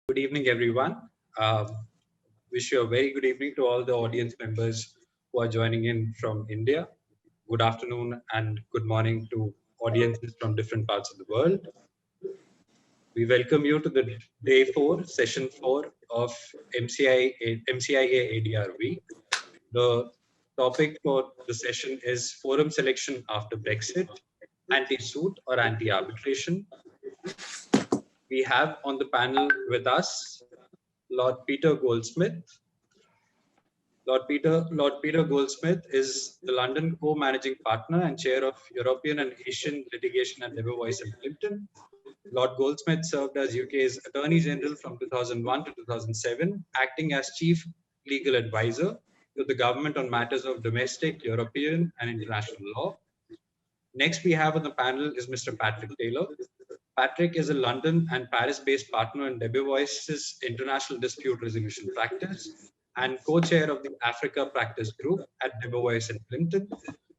Good evening, everyone. Wish you a very good evening to all the audience members who are joining in from India. Good afternoon and good morning to audiences from different parts of the world. We welcome you to the day 4, session 4 of MCIA ADR week. The topic for the session is forum selection after Brexit, anti-suit or anti-arbitration. We have on the panel with us Lord Peter Goldsmith. Lord Peter Goldsmith is the London co-managing partner and chair of European and Asian Litigation at Debevoise and Plimpton. Lord Goldsmith served as UK's Attorney General from 2001 to 2007, acting as Chief Legal Advisor to the government on matters of domestic, European and international law. Next we have on the panel is Mr. Patrick Taylor. Patrick is a London and Paris-based partner in Debevoise's international dispute resolution practice and co-chair of the Africa Practice Group at Debevoise and Plimpton.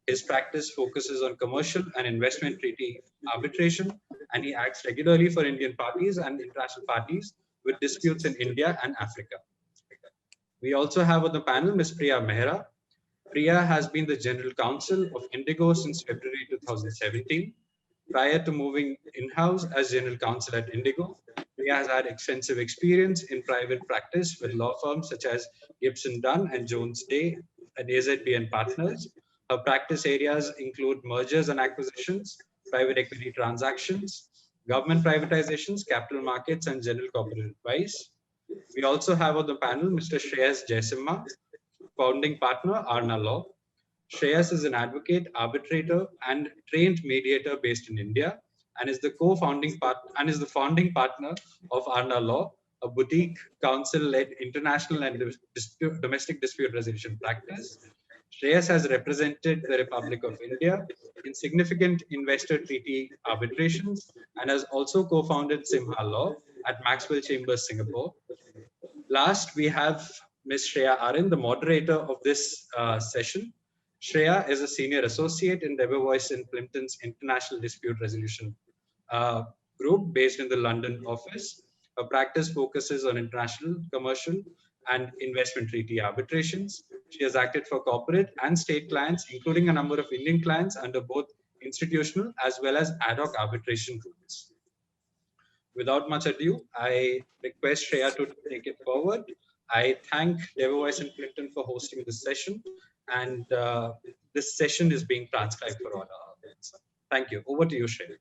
His practice focuses on commercial and investment treaty arbitration, and he acts regularly for Indian parties and international parties with disputes in India and Africa. We also have on the panel Ms. Priya Mehra. Priya has been the General Counsel of Indigo since February 2017. Prior to moving in-house as General Counsel at Indigo, Priya has had extensive experience in private practice with law firms such as Gibson Dunn and Jones Day and AZB and Partners. Her practice areas include mergers and acquisitions, private equity transactions, government privatizations, capital markets, and general corporate advice. We also have on the panel Mr. Shreyas Jayasimha, founding partner, Aarna Law. Shreyas is an advocate, arbitrator, and trained mediator based in India, and is the founding partner of Aarna Law, a boutique counsel-led international and domestic dispute resolution practice. Shreyas has represented the Republic of India in significant investor treaty arbitrations and has also co-founded Simha Law at Maxwell Chambers, Singapore. Last, we have Ms. Shreya Aren, the moderator of this session. Shreya is a senior associate in Debevoise and Plimpton's International Dispute Resolution Group based in the London office. Her practice focuses on international, commercial, and investment treaty arbitrations. She has acted for corporate and state clients, including a number of Indian clients under both institutional as well as ad hoc arbitration rules. Without much ado, I request Shreya to take it forward. I thank Debevoise and Plimpton for hosting this session, and this session is being transcribed for all our audience. Thank you. Over to you, Shreya.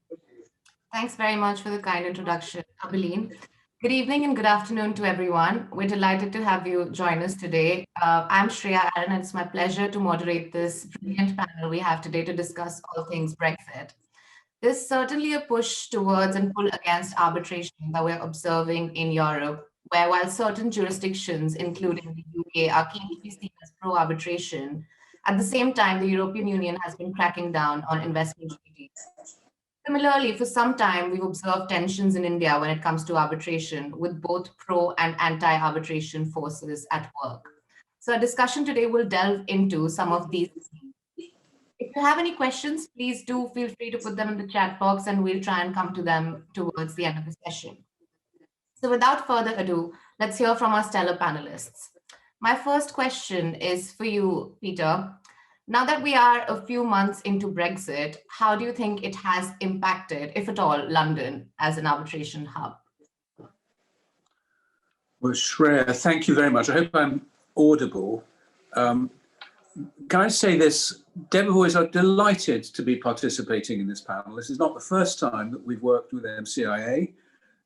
Thanks very much for the kind introduction, Abhileen. Good evening and good afternoon to everyone. We're delighted to have you join us today. I'm Shreya Aren, and it's my pleasure to moderate this brilliant panel we have today to discuss all things Brexit. There's certainly a push towards and pull against arbitration that we're observing in Europe, where while certain jurisdictions, including the UK, are keen to be seen as pro-arbitration, at the same time, the European Union has been cracking down on investment treaties. Similarly, for some time, we've observed tensions in India when it comes to arbitration, with both pro and anti-arbitration forces at work. So our discussion today will delve into some of these themes. If you have any questions, please do feel free to put them in the chat box and we'll try and come to them towards the end of the session. So without further ado, let's hear from our stellar panelists. My first question is for you, Peter. Now that we are a few months into Brexit, how do you think it has impacted, if at all, London as an arbitration hub? Well, Shreya, thank you very much. I hope I'm audible. Can I say this? Debevoise are delighted to be participating in this panel. This is not the first time that we've worked with YMCIA.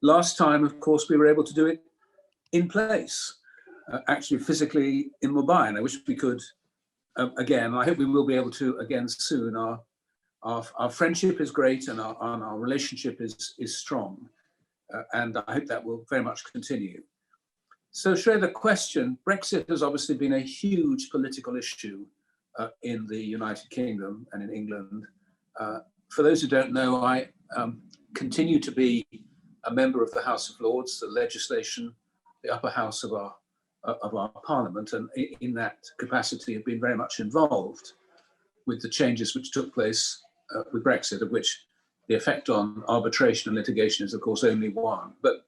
Last time, of course, we were able to do it in place, actually physically in Mumbai, and I wish we could again. I hope we will be able to again soon. Our friendship is great and our relationship is strong, and I hope that will very much continue. So, Shreya, the question, Brexit has obviously been a huge political issue in the United Kingdom and in England. For those who don't know, I continue to be a member of the House of Lords, the legislation, the upper house of our parliament, and in that capacity have been very much involved with the changes which took place with Brexit, of which the effect on arbitration and litigation is, of course, only one. But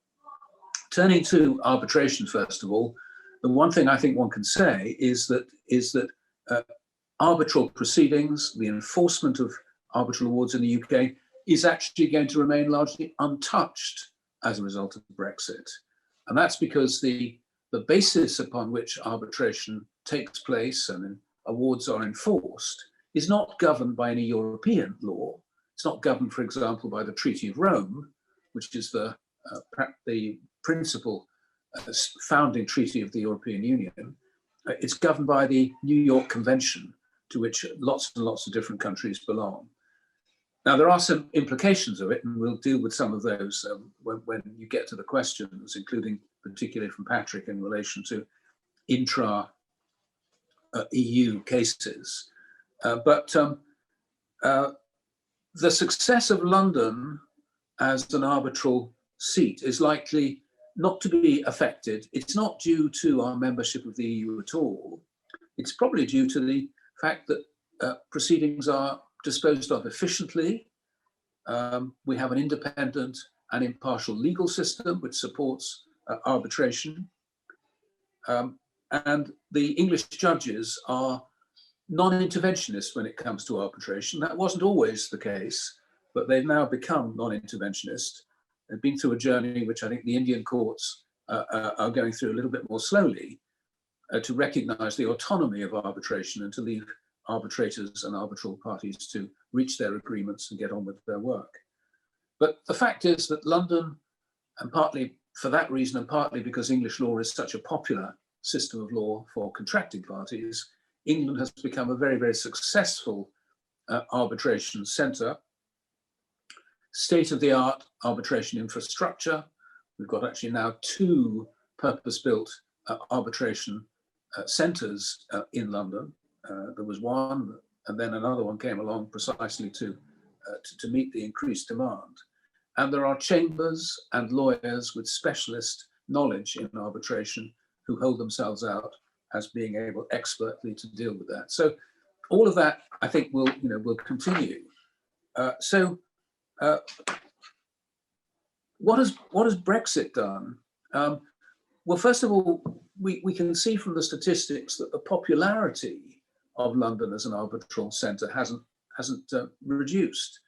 Turning to arbitration, first of all, the one thing I think one can say is that arbitral proceedings, the enforcement of arbitral awards in the UK, is actually going to remain largely untouched as a result of Brexit. And that's because the basis upon which arbitration takes place and awards are enforced is not governed by any European law. It's not governed, for example, by the Treaty of Rome, which is the principal founding treaty of the European Union. It's governed by the New York Convention, to which lots and lots of different countries belong. Now, there are some implications of it, and we'll deal with some of those when you get to the questions, including particularly from Patrick in relation to intra-EU cases. But the success of London as an arbitral seat is likely not to be affected. It's not due to our membership of the EU at all. It's probably due to the fact that proceedings are disposed of efficiently. We have an independent and impartial legal system which supports arbitration. And the English judges are non-interventionists when it comes to arbitration. That wasn't always the case, but they've now become non-interventionist. They've been through a journey which I think the Indian courts are going through a little bit more slowly to recognize the autonomy of arbitration and to leave arbitrators and arbitral parties to reach their agreements and get on with their work. But the fact is that London, and partly for that reason and partly because English law is such a popular system of law for contracting parties, England has become a very, very successful arbitration centre. State-of-the-art arbitration infrastructure. We've got actually now 2 purpose-built arbitration centres in London. There was one, and then another one came along precisely to meet the increased demand. And there are chambers and lawyers with specialist knowledge in arbitration who hold themselves out as being able expertly to deal with that. So all of that, I think, will continue. What has Brexit done? Well, first of all, we can see from the statistics that the popularity of London as an arbitral centre hasn't reduced.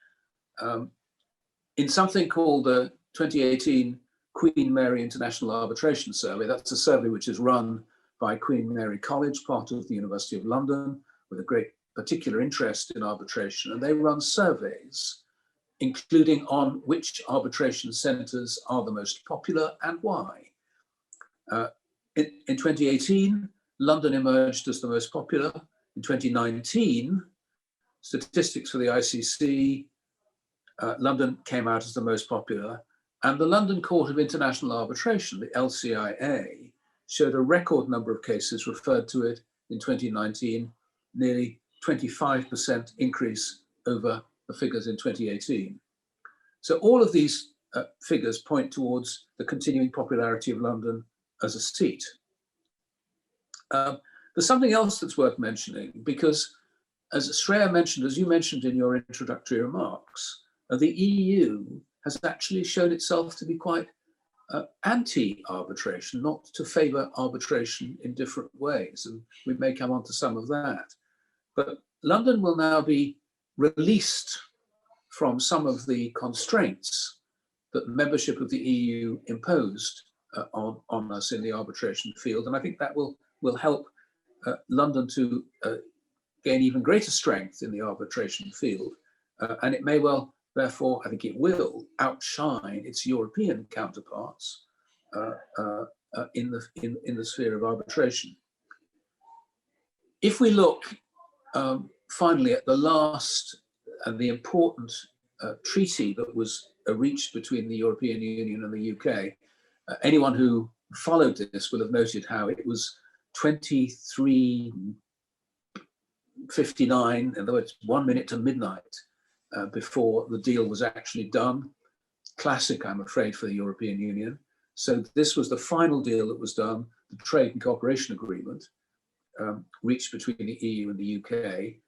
In something called the 2018 Queen Mary International Arbitration Survey, that's a survey which is run by Queen Mary College, part of the University of London, with a great particular interest in arbitration, and they run surveys including on which arbitration centres are the most popular and why. In 2018, London emerged as the most popular. In 2019, statistics for the ICC, London came out as the most popular, and the London Court of International Arbitration, the LCIA, showed a record number of cases referred to it in 2019, nearly 25% increase over the figures in 2018. So all of these figures point towards the continuing popularity of London as a seat. There's something else that's worth mentioning, because as Shreya mentioned, as you mentioned in your introductory remarks, the EU has actually shown itself to be quite anti-arbitration, not to favour arbitration in different ways, and we may come on to some of that. But London will now be released from some of the constraints that membership of the EU imposed on us in the arbitration field, and I think that will help London to gain even greater strength in the arbitration field, and it may well, therefore, I think it will outshine its European counterparts in the sphere of arbitration. If we look finally at the last and the important treaty that was reached between the European Union and the UK, anyone who followed this will have noted how it was 23:59, in other words, 1 minute to midnight, before the deal was actually done. Classic, I'm afraid, for the European Union. So this was the final deal that was done, the Trade and Cooperation Agreement, reached between the EU and the UK.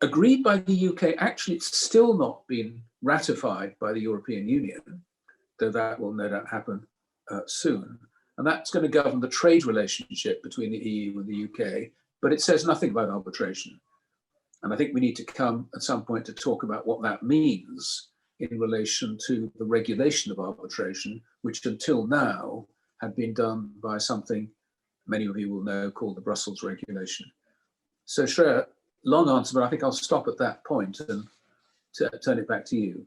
Agreed by the UK, actually it's still not been ratified by the European Union, though that will no doubt happen soon. And that's going to govern the trade relationship between the EU and the UK, but it says nothing about arbitration. And I think we need to come at some point to talk about what that means in relation to the regulation of arbitration, which until now had been done by something many of you will know called the Brussels regulation. So Shreya, long answer, but I think I'll stop at that point and turn it back to you.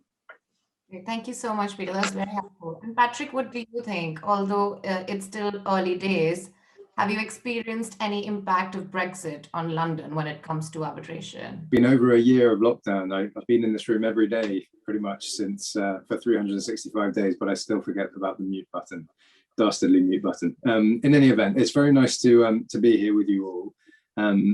Thank you so much, Peter. That was very helpful. And Patrick, what do you think? Although it's still early days, have you experienced any impact of Brexit on London when it comes to arbitration? Been over a year of lockdown. I've been in this room every day pretty much since for 365 days, but I still forget about the mute button, dastardly mute button. In any event, it's very nice to be here with you all.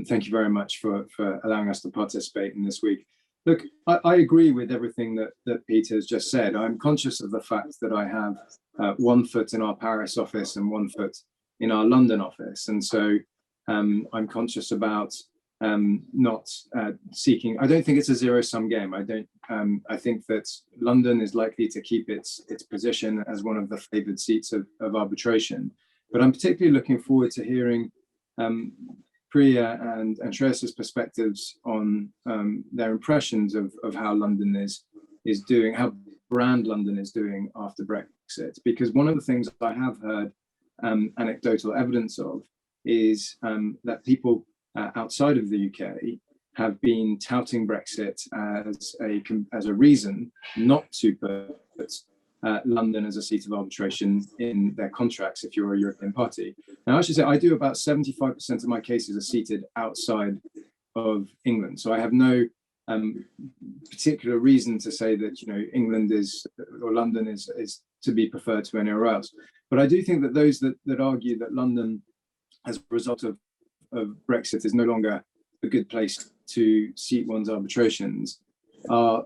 Thank you very much for allowing us to participate in this week. Look, I agree with everything that Peter has just said. I'm conscious of the fact that I have 1 foot in our Paris office and 1 foot in our London office. And so I'm conscious about not seeking, I don't think it's a zero-sum game. I think that London is likely to keep its position as one of the favoured seats of arbitration. But I'm particularly looking forward to hearing Priya and Shreyas' perspectives on their impressions of how London is doing, how brand London is doing after Brexit. Because one of the things I have heard anecdotal evidence of is that people outside of the UK have been touting Brexit as a reason not to put London as a seat of arbitration in their contracts if you're a European party. Now, I should say I do about 75% of my cases are seated outside of England. So I have no particular reason to say that, you know, England is, or London is to be preferred to anywhere else. But I do think that those that argue that London, as a result of Brexit, is no longer a good place to seat one's arbitrations are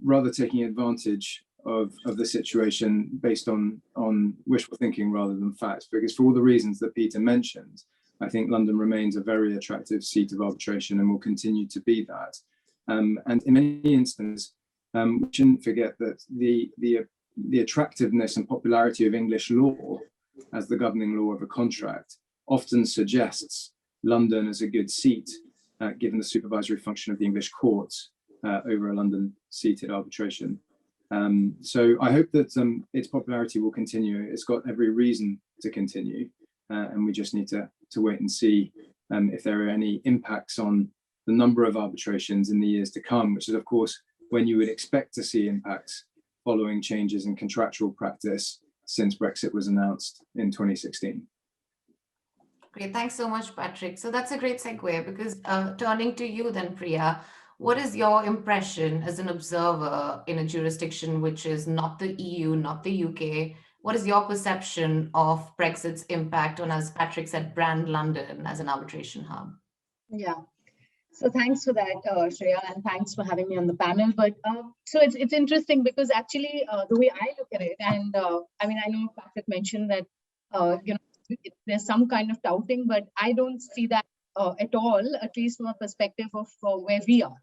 rather taking advantage of the situation based on wishful thinking rather than facts, because for all the reasons that Peter mentioned, I think London remains a very attractive seat of arbitration and will continue to be that. And in many instances, we shouldn't forget that the attractiveness and popularity of English law as the governing law of a contract often suggests London as a good seat, given the supervisory function of the English courts over a London-seated arbitration. So I hope that its popularity will continue. It's got every reason to continue, and we just need to wait and see if there are any impacts on the number of arbitrations in the years to come, which is, of course, when you would expect to see impacts following changes in contractual practice since Brexit was announced in 2016. Great, thanks so much, Patrick. So that's a great segue, because turning to you then, Priya, what is your impression as an observer in a jurisdiction which is not the EU, not the UK? What is your perception of Brexit's impact on, as Patrick said, brand London as an arbitration hub? Yeah. So thanks for that, Shreya, and thanks for having me on the panel. But so it's interesting because actually the way I look at it, and I mean, I know Patrick mentioned that you know, there's some kind of touting, but I don't see that at all, at least from a perspective of where we are.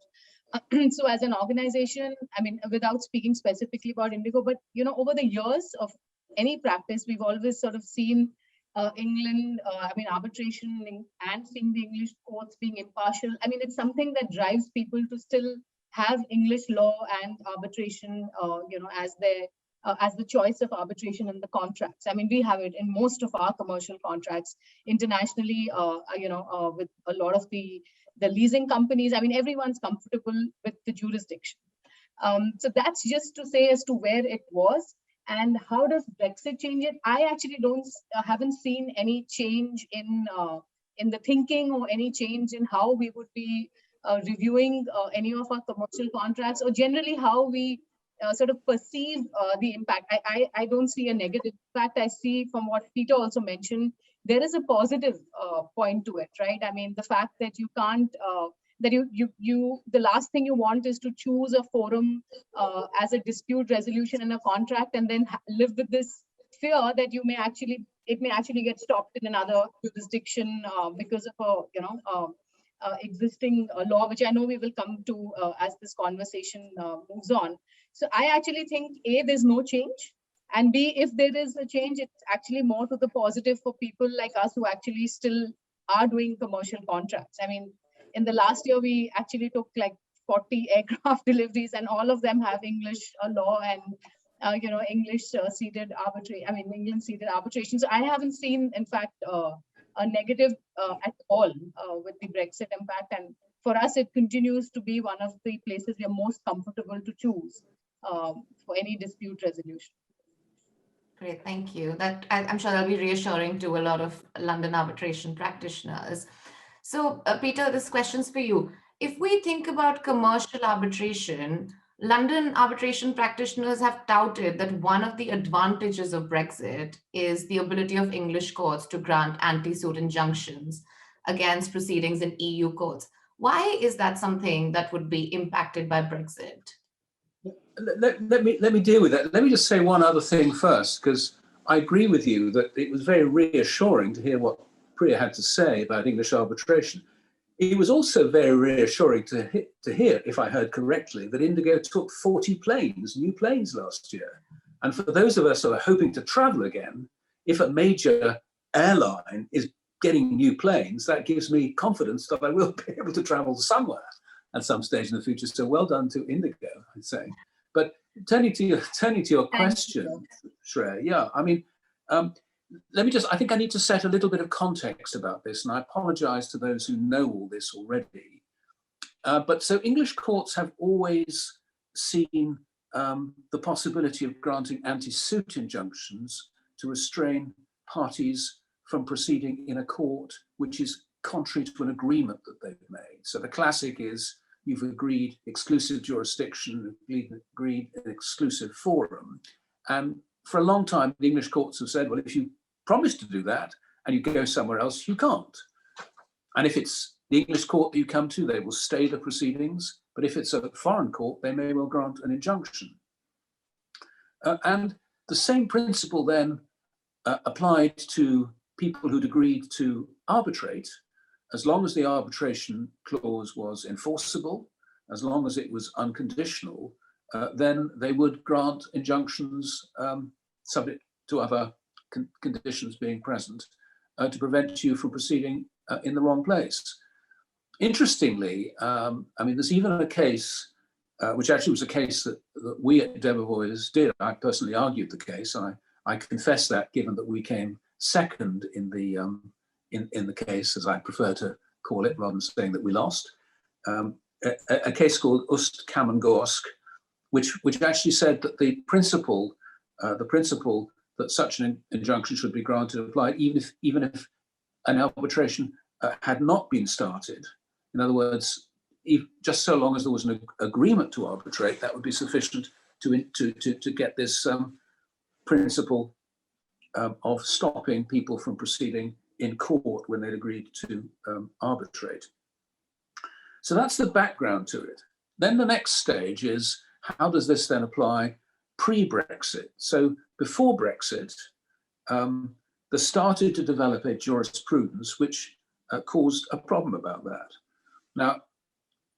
So as an organization, I mean, without speaking specifically about Indigo, but you know, over the years of any practice, we've always sort of seen England, I mean, arbitration and seeing the English courts being impartial. I mean, it's something that drives people to still have English law and arbitration, you know, as the choice of arbitration in the contracts. I mean, we have it in most of our commercial contracts internationally, you know, with a lot of the leasing companies. I mean, everyone's comfortable with the jurisdiction. So that's just to say as to where it was. And how does Brexit change it? I actually haven't seen any change in the thinking or any change in how we would be reviewing any of our commercial contracts, or generally how we sort of perceive the impact. I don't see a negative impact. I see, from what Peter also mentioned, there is a positive point to it, right? I mean, the fact that you can't that the last thing you want is to choose a forum as a dispute resolution in a contract and then live with this fear that it may actually get stopped in another jurisdiction because of a, you know, existing law, which I know we will come to as this conversation moves on. So I actually think, A, there's no change. And B, if there is a change, it's actually more to the positive for people like us who actually still are doing commercial contracts. I mean, in the last year, we actually took like 40 aircraft deliveries, and all of them have English law and English ceded arbitration. I mean, England ceded arbitration. So I haven't seen, in fact, a negative at all with the Brexit impact. And for us, it continues to be one of the places we are most comfortable to choose for any dispute resolution. Great, thank you. I'm sure that'll be reassuring to a lot of London arbitration practitioners. So, Peter, this question's for you. If we think about commercial arbitration, London arbitration practitioners have touted that one of the advantages of Brexit is the ability of English courts to grant anti-suit injunctions against proceedings in EU courts. Why is that something that would be impacted by Brexit? Let me deal with that. Let me just say one other thing first, because I agree with you that it was very reassuring to hear what Priya had to say about English arbitration. It was also very reassuring to hear, if I heard correctly, that Indigo took 40 new planes last year. And for those of us who are hoping to travel again, if a major airline is getting new planes, that gives me confidence that I will be able to travel somewhere at some stage in the future. So well done to Indigo, I'd say. But turning to your question, Shreya, yeah, I mean, I think I need to set a little bit of context about this, and I apologize to those who know all this already. But so English courts have always seen the possibility of granting anti-suit injunctions to restrain parties from proceeding in a court which is contrary to an agreement that they've made. So the classic is you've agreed exclusive jurisdiction, agreed an exclusive forum. And for a long time, the English courts have said, well, if you promise to do that and you go somewhere else, you can't. And if it's the English court that you come to, they will stay the proceedings. But if it's a foreign court, they may well grant an injunction. And the same principle then applied to people who'd agreed to arbitrate. As long as the arbitration clause was enforceable, as long as it was unconditional, then they would grant injunctions subject to other conditions being present to prevent you from proceeding in the wrong place. Interestingly, I mean, there's even a case, which actually was a case that we at Debevoise did. I personally argued the case. I confess that, given that we came second in the case, as I prefer to call it, rather than saying that we lost, a case called Ust Kamengorsk, which actually said that the principle that such an injunction should be granted applied even if an arbitration had not been started. In other words, just so long as there was an agreement to arbitrate, that would be sufficient to get this principle of stopping people from proceeding in court when they'd agreed to arbitrate. So that's the background to it. Then the next stage is, how does this then apply pre-Brexit? So before Brexit, there started to develop a jurisprudence which caused a problem about that. Now,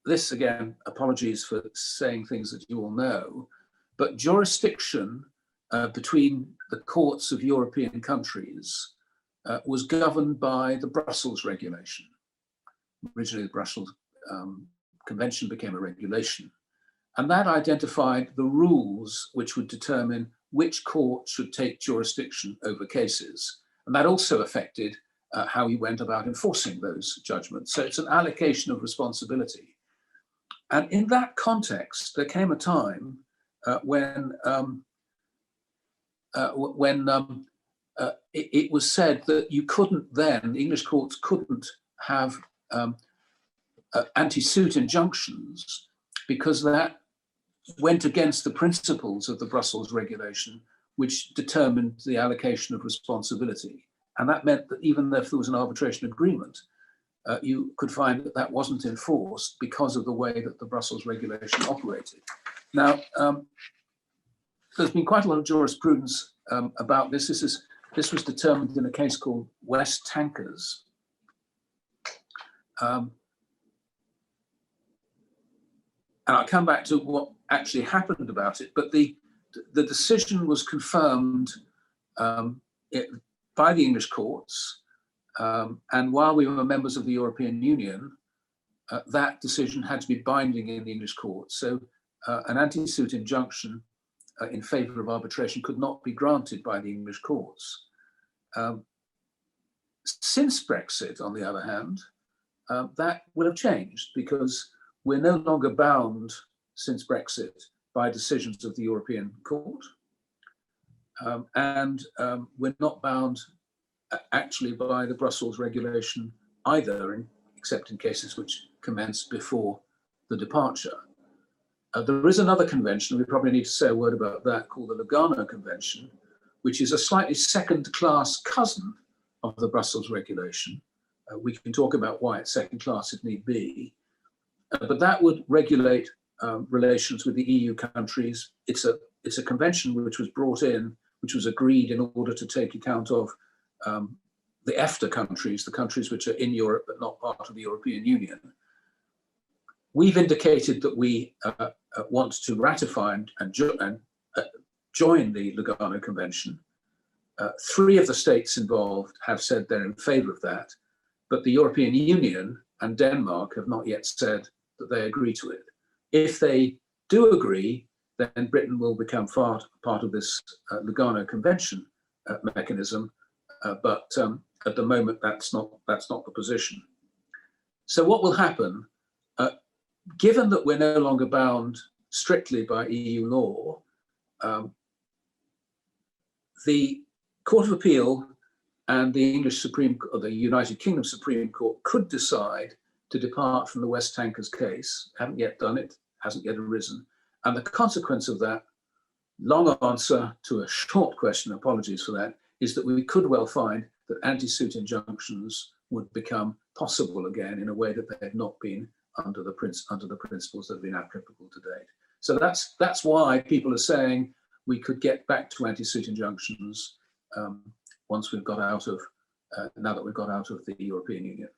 this again, apologies for saying things that you all know, but jurisdiction between the courts of European countries was governed by the Brussels regulation. Originally, the Brussels Convention became a regulation. And that identified the rules which would determine which court should take jurisdiction over cases. And that also affected how we went about enforcing those judgments. So it's an allocation of responsibility. And in that context, there came a time when it was said that you couldn't then, English courts couldn't have anti-suit injunctions because that went against the principles of the Brussels regulation, which determined the allocation of responsibility. And that meant that even if there was an arbitration agreement, you could find that that wasn't enforced because of the way that the Brussels regulation operated. Now, there's been quite a lot of jurisprudence about this. This was determined in a case called West Tankers. And I'll come back to what actually happened about it, but the the decision was confirmed by the English courts, and while we were members of the European Union, that decision had to be binding in the English courts. So an anti-suit injunction in favour of arbitration could not be granted by the English courts. Since Brexit, on the other hand, that will have changed, because we're no longer bound since Brexit by decisions of the European Court. And we're not bound actually by the Brussels regulation either, except in cases which commence before the departure. There is another convention, we probably need to say a word about that, called the Lagano Convention, which is a slightly second-class cousin of the Brussels regulation. We can talk about why it's second class if need be, but that would regulate relations with the EU countries. It's a convention which was brought in, which was agreed in order to take account of the EFTA countries, the countries which are in Europe but not part of the European Union. We've indicated that we want to ratify and join the Lugano Convention. 3 of the states involved have said they're in favour of that, but the European Union and Denmark have not yet said that they agree to it. If they do agree, then Britain will become part of this Lugano Convention mechanism, but at the moment that's not the position. So what will happen, given that we're no longer bound strictly by EU law, the Court of Appeal and the the United Kingdom Supreme Court could decide to depart from the West Tankers case. Haven't yet done it, hasn't yet arisen. And the consequence of that, long answer to a short question, apologies for that, is that we could well find that anti-suit injunctions would become possible again in a way that they had not been under the principles that have been applicable to date. So that's why people are saying we could get back to anti-suit injunctions once we've got out of, now that we've got out of the European Union.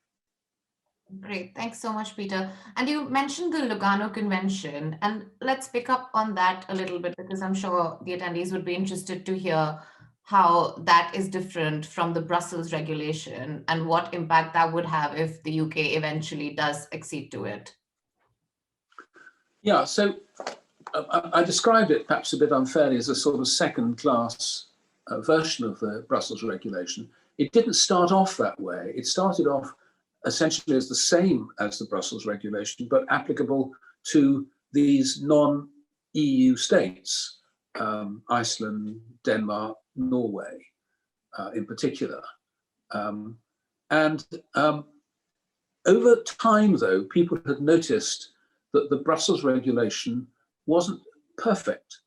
Great, thanks so much, Peter. And you mentioned the Lugano Convention, and let's pick up on that a little bit, because I'm sure the attendees would be interested to hear how that is different from the Brussels regulation and what impact that would have if the UK eventually does accede to it. Yeah, so I described it perhaps a bit unfairly as a sort of second-class version of the Brussels regulation. It didn't start off that way. It started off essentially as the same as the Brussels regulation, but applicable to these non-EU states, Iceland, Denmark, Norway in particular. Over time, though, people had noticed that the Brussels regulation wasn't perfect.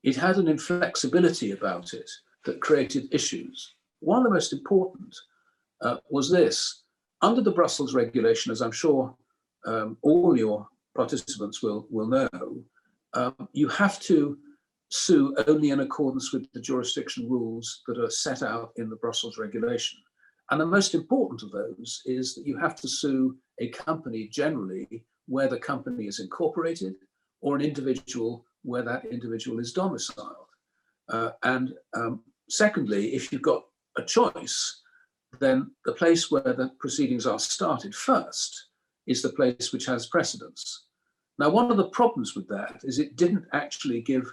It had an inflexibility about it that created issues. One of the most important was this. Under the Brussels regulation, as I'm sure all your participants will know, you have to sue only in accordance with the jurisdiction rules that are set out in the Brussels regulation. And the most important of those is that you have to sue a company generally where the company is incorporated, or an individual where that individual is domiciled. Secondly, if you've got a choice, then the place where the proceedings are started first is the place which has precedence. Now, one of the problems with that is it didn't actually give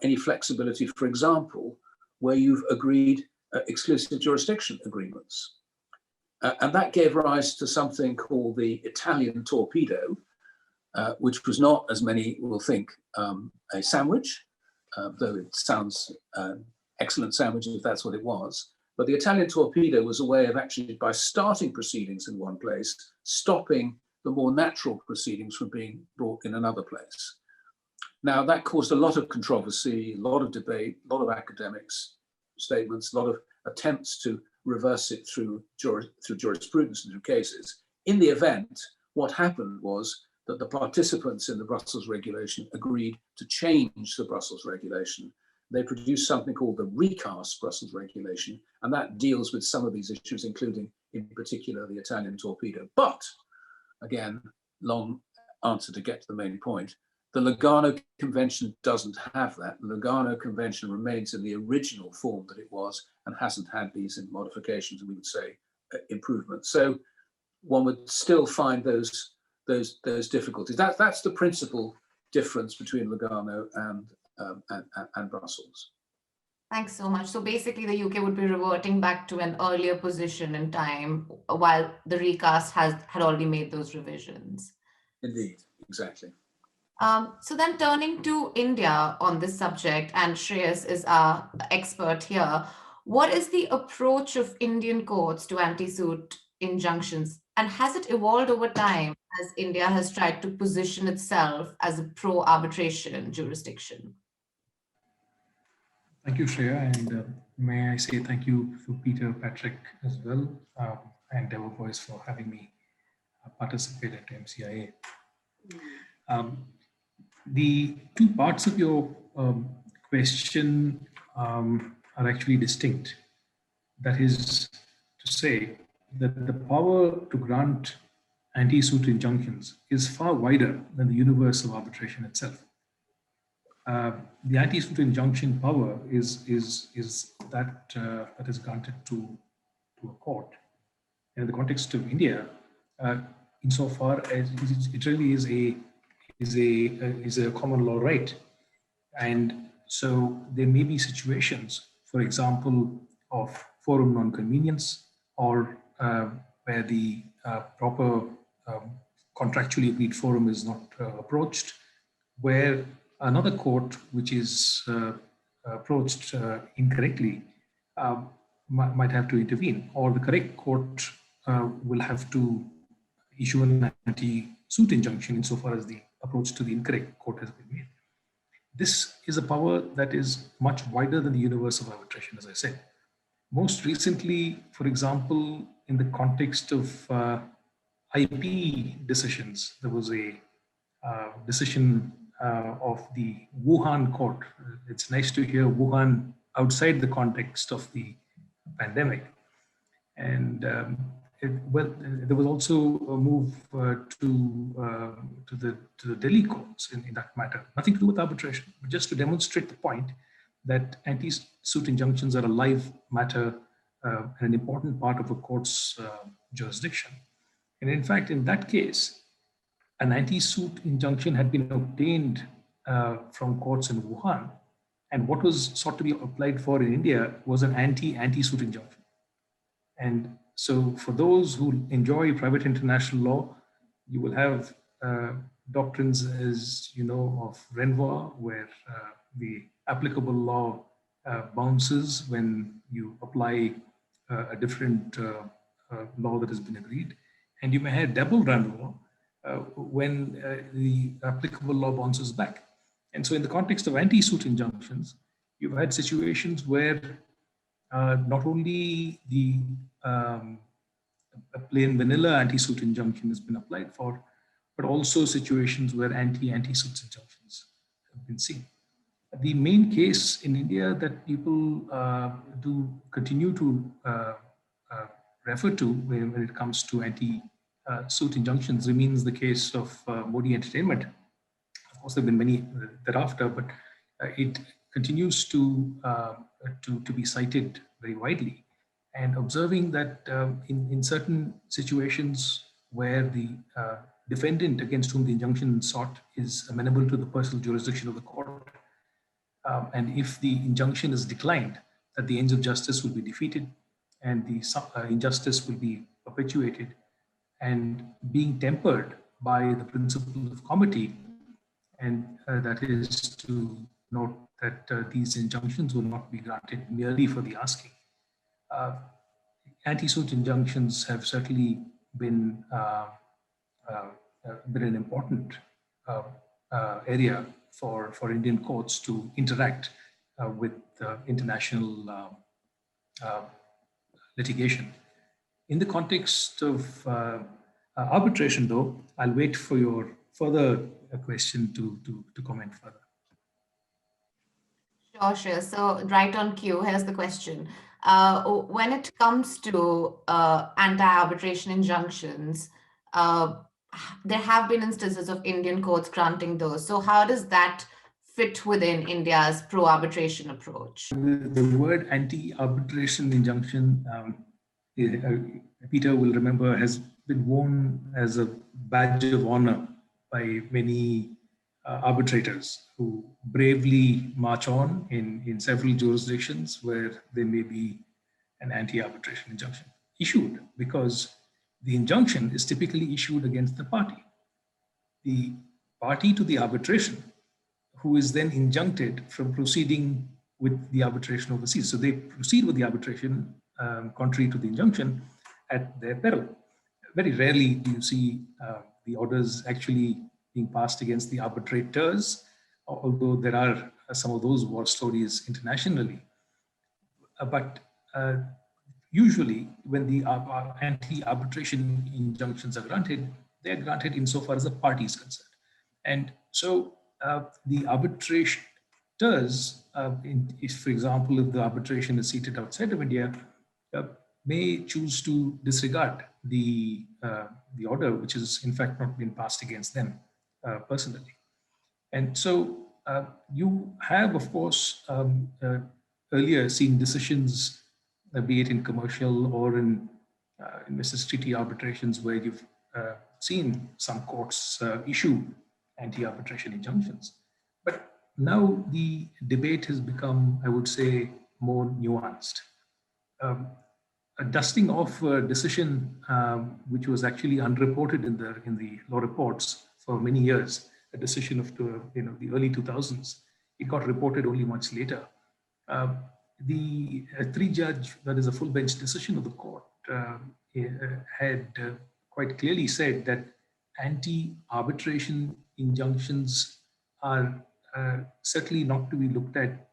any flexibility, for example, where you've agreed exclusive jurisdiction agreements. And that gave rise to something called the Italian torpedo, which was not, as many will think, a sandwich, though it sounds excellent sandwich if that's what it was. But the Italian torpedo was a way of actually, by starting proceedings in one place, stopping the more natural proceedings from being brought in another place. Now, that caused a lot of controversy, a lot of debate, a lot of academics' statements, a lot of attempts to reverse it through jurisprudence and through cases. In the event, what happened was that the participants in the Brussels regulation agreed to change the Brussels regulation. They produced something called the recast Brussels regulation, and that deals with some of these issues, including, in particular, the Italian torpedo. But, again, long answer to get to the main point, The Lagano Convention doesn't have that. The Lagano Convention remains in the original form that it was and hasn't had these modifications, and we would say improvements. So one would still find those difficulties. That's the principal difference between Lagano and Brussels. Thanks so much. So basically, the UK would be reverting back to an earlier position in time, while the recast had already made those revisions. Indeed, exactly. So then turning to India on this subject, and Shreyas is our expert here, what is the approach of Indian courts to anti-suit injunctions? And has it evolved over time as India has tried to position itself as a pro-arbitration jurisdiction? Thank you, Shreya, and may I say thank you for Peter, Patrick as well, and Debevoise for having me participate at MCIA. The two parts of your question are actually distinct. That is to say that the power to grant anti-suit injunctions is far wider than the universe of arbitration itself. The anti-suit injunction power is that is granted to a court. In the context of India, insofar as it really is a common law right, and so there may be situations, for example, of forum non-convenience, or where the proper contractually agreed forum is not approached, where another court which is approached incorrectly might have to intervene, or the correct court will have to issue an anti-suit injunction insofar as the approach to the incorrect court has been made. This is a power that is much wider than the universe of arbitration, as I said. Most recently, for example, in the context of IP decisions, there was a decision of the Wuhan court. It's nice to hear Wuhan outside the context of the pandemic. And there was also a move to the Delhi courts in that matter. Nothing to do with arbitration, but just to demonstrate the point that anti-suit injunctions are a live matter and an important part of a court's jurisdiction. And in fact, in that case, an anti-suit injunction had been obtained from courts in Wuhan, and what was sought to be applied for in India was an anti-suit injunction. And so for those who enjoy private international law, you will have doctrines, as you know, of renvoi, where the applicable law bounces when you apply a different law that has been agreed. And you may have double renvoi when the applicable law bounces back. And so in the context of anti-suit injunctions, you've had situations where not only a plain vanilla anti-suit injunction has been applied for, but also situations where anti-suit injunctions have been seen. The main case in India that people do continue to refer to when it comes to anti-suit injunctions remains the case of Modi Entertainment. Of course, there have been many thereafter, but it continues to be cited very widely. And observing that in certain situations where the defendant against whom the injunction sought is amenable to the personal jurisdiction of the court, and if the injunction is declined, that the ends of justice will be defeated and the injustice will be perpetuated, and being tempered by the principle of comity, and that is to note that these injunctions will not be granted merely for the asking. Anti-suit injunctions have certainly been an important area for Indian courts to interact with international litigation. In the context of arbitration, though, I'll wait for your further question to comment further. Sure. So right on cue, here's the question. When it comes to anti-arbitration injunctions, there have been instances of Indian courts granting those. So how does that fit within India's pro-arbitration approach? The word anti-arbitration injunction, Peter will remember, has been worn as a badge of honor by many arbitrators who bravely march on in several jurisdictions where there may be an anti-arbitration injunction issued, because the injunction is typically issued against the party. The party to the arbitration, who is then injuncted from proceeding with the arbitration overseas. So they proceed with the arbitration contrary to the injunction at their peril. Very rarely do you see the orders actually being passed against the arbitrators, although there are some of those war stories internationally. But usually when the anti-arbitration injunctions are granted, they are granted insofar as the party is concerned. And so the arbitrators, if, for example, if the arbitration is seated outside of India, may choose to disregard the order, which is in fact not been passed against them personally. And so you have, of course, earlier seen decisions, be it in commercial or in business treaty arbitrations, where you've seen some courts issue anti-arbitration injunctions. But now the debate has become, I would say, more nuanced. A dusting off decision, which was actually unreported in the law reports for many years, a decision of the early 2000s, it got reported only much later. The three-judge, that is a full bench decision of the court, had quite clearly said that anti-arbitration injunctions are certainly not to be looked at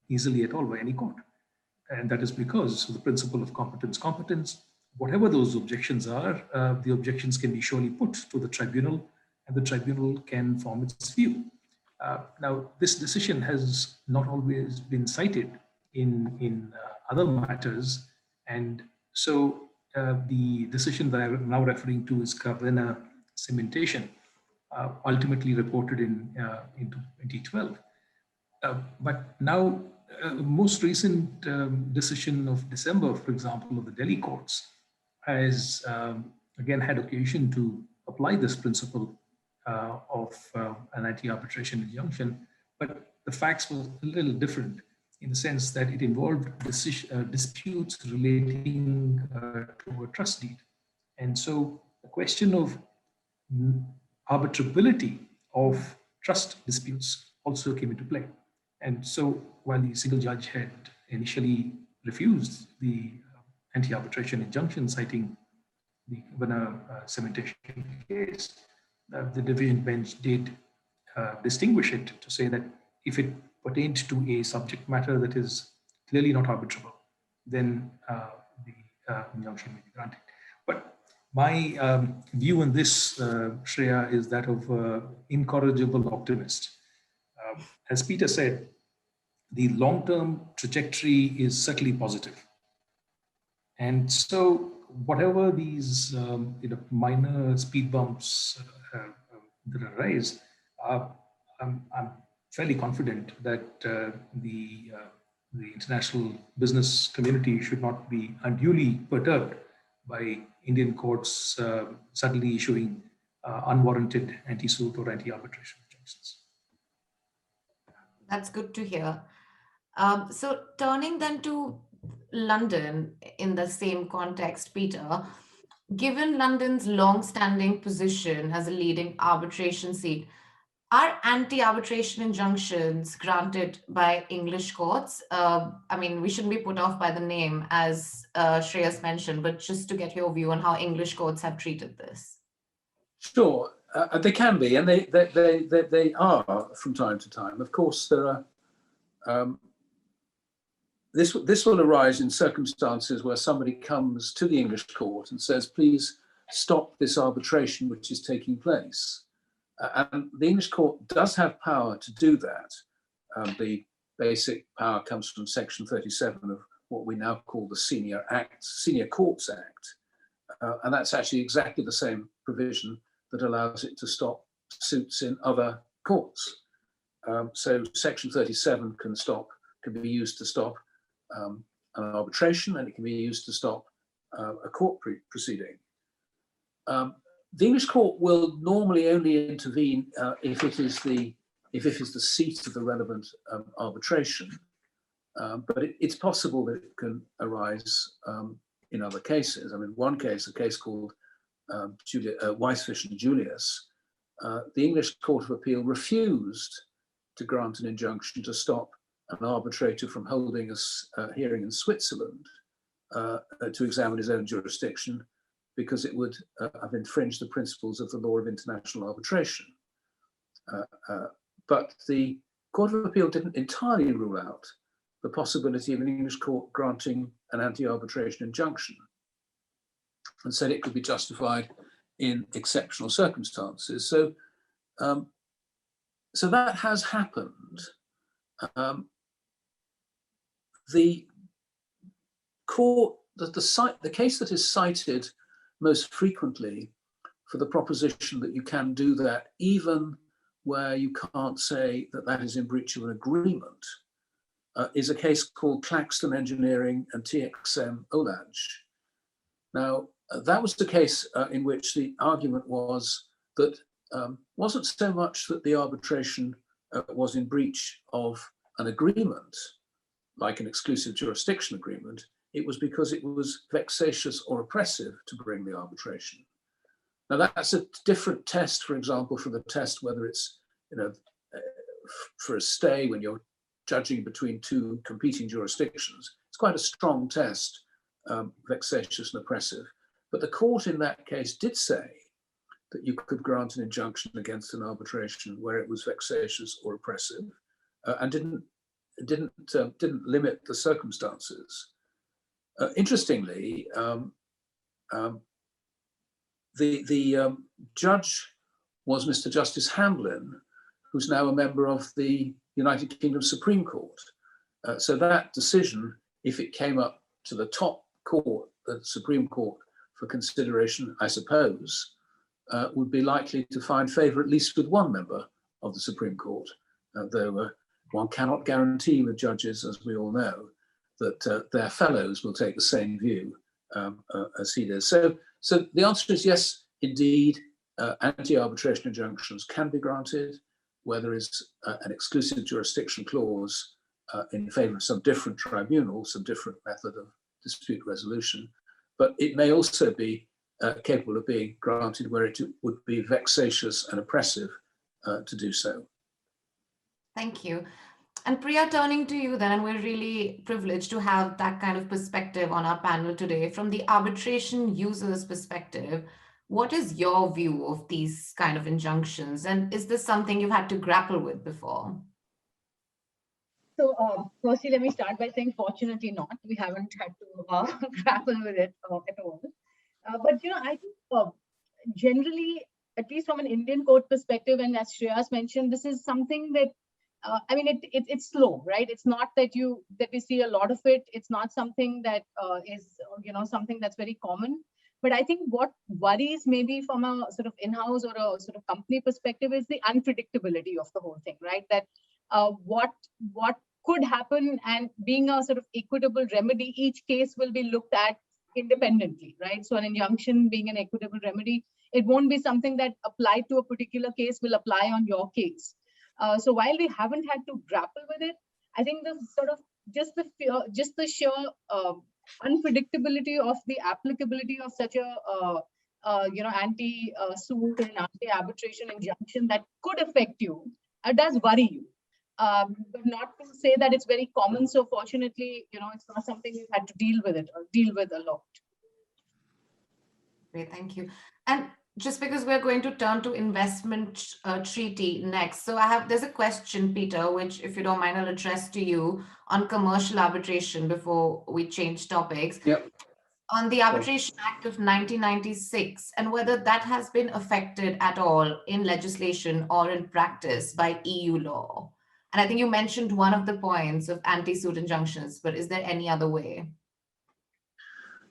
easily at all by any court. And that is because of the principle of competence. Whatever those objections are, the objections can be surely put to the tribunal, and the tribunal can form its view. Now, this decision has not always been cited in other matters, and so the decision that I'm now referring to is Carvena cementation, ultimately reported in 2012. But now, most recent decision of December, for example, of the Delhi courts, has again had occasion to apply this principle of an anti-arbitration injunction, but the facts were a little different in the sense that it involved disputes relating to a trust deed. And so the question of arbitrability of trust disputes also came into play. And so while the single judge had initially refused the anti-arbitration injunction, citing the Carvena cementation case, the division bench did distinguish it to say that if it pertained to a subject matter that is clearly not arbitrable, then the injunction may be granted. But my view on this, Shreya, is that of incorrigible optimist. As Peter said, the long-term trajectory is certainly positive. And so whatever these minor speed bumps that arise, I'm fairly confident that the international business community should not be unduly perturbed by Indian courts suddenly issuing unwarranted anti-suit or anti-arbitration injunctions. That's good to hear. So turning then to London in the same context, Peter, given London's long-standing position as a leading arbitration seat, are anti-arbitration injunctions granted by English courts? I mean, we shouldn't be put off by the name, as Shreyas mentioned, but just to get your view on how English courts have treated this. Sure, they can be, and they are from time to time. Of course, there are. This will arise in circumstances where somebody comes to the English court and says, "Please stop this arbitration which is taking place." And the English court does have power to do that. The basic power comes from Section 37 of what we now call the Senior Courts Act. And that's actually exactly the same provision that allows it to stop suits in other courts. So Section 37 can be used to stop an arbitration, and it can be used to stop a court proceeding. The English court will normally only intervene if it is the seat of the relevant arbitration, but it's possible that it can arise in other cases. I mean, one case, a case called Weisfish and Julius, the English Court of Appeal refused to grant an injunction to stop an arbitrator from holding a hearing in Switzerland to examine his own jurisdiction, because it would have infringed the principles of the law of international arbitration. But the Court of Appeal didn't entirely rule out the possibility of an English court granting an anti-arbitration injunction, and said it could be justified in exceptional circumstances. So, so that has happened. The court, the case that is cited most frequently for the proposition that you can do that even where you can't say that that is in breach of an agreement is a case called Claxton Engineering and TXM Olange. Now, that was the case in which the argument was that wasn't so much that the arbitration was in breach of an agreement, like an exclusive jurisdiction agreement. It was because it was vexatious or oppressive to bring the arbitration. Now that's a different test, for example, from the test whether it's, for a stay when you're judging between two competing jurisdictions. It's quite a strong test, vexatious and oppressive. But the court in that case did say that you could grant an injunction against an arbitration where it was vexatious or oppressive, and didn't limit the circumstances. Interestingly, the judge was Mr. Justice Hamblin, who's now a member of the United Kingdom Supreme Court. So that decision, if it came up to the top court, the Supreme Court, for consideration, I suppose, would be likely to find favour at least with one member of the Supreme Court, though one cannot guarantee with judges, as we all know, that their fellows will take the same view as he does. So the answer is yes, indeed, anti-arbitration injunctions can be granted where there is an exclusive jurisdiction clause in favour of some different tribunal, some different method of dispute resolution. But it may also be capable of being granted where it would be vexatious and oppressive to do so. Thank you. And Priya, turning to you then, and we're really privileged to have that kind of perspective on our panel today. From the arbitration user's perspective, what is your view of these kind of injunctions? And is this something you've had to grapple with before? So firstly, let me start by saying, fortunately not. We haven't had to grapple with it at all. But, I think generally, at least from an Indian court perspective, and as Shreyas mentioned, this is something that it's slow, right? It's not that we see a lot of it. It's not something that is, something that's very common. But I think what worries maybe from a sort of in-house or a sort of company perspective is the unpredictability of the whole thing, right? That what could happen, and being a sort of equitable remedy, each case will be looked at independently, right? So an injunction being an equitable remedy, it won't be something that applied to a particular case will apply on your case. So while we haven't had to grapple with it, I think the sort of just the sheer unpredictability of the applicability of such a anti-suit and anti-arbitration injunction that could affect you does worry you. But not to say that it's very common. So fortunately, it's not something we've had to deal with a lot. Great, thank you. And just because we're going to turn to investment treaty next. So there's a question, Peter, which if you don't mind, I'll address to you on commercial arbitration before we change topics. Yep. On the Arbitration Act of 1996, and whether that has been affected at all in legislation or in practice by EU law. And I think you mentioned one of the points of anti-suit injunctions, but is there any other way?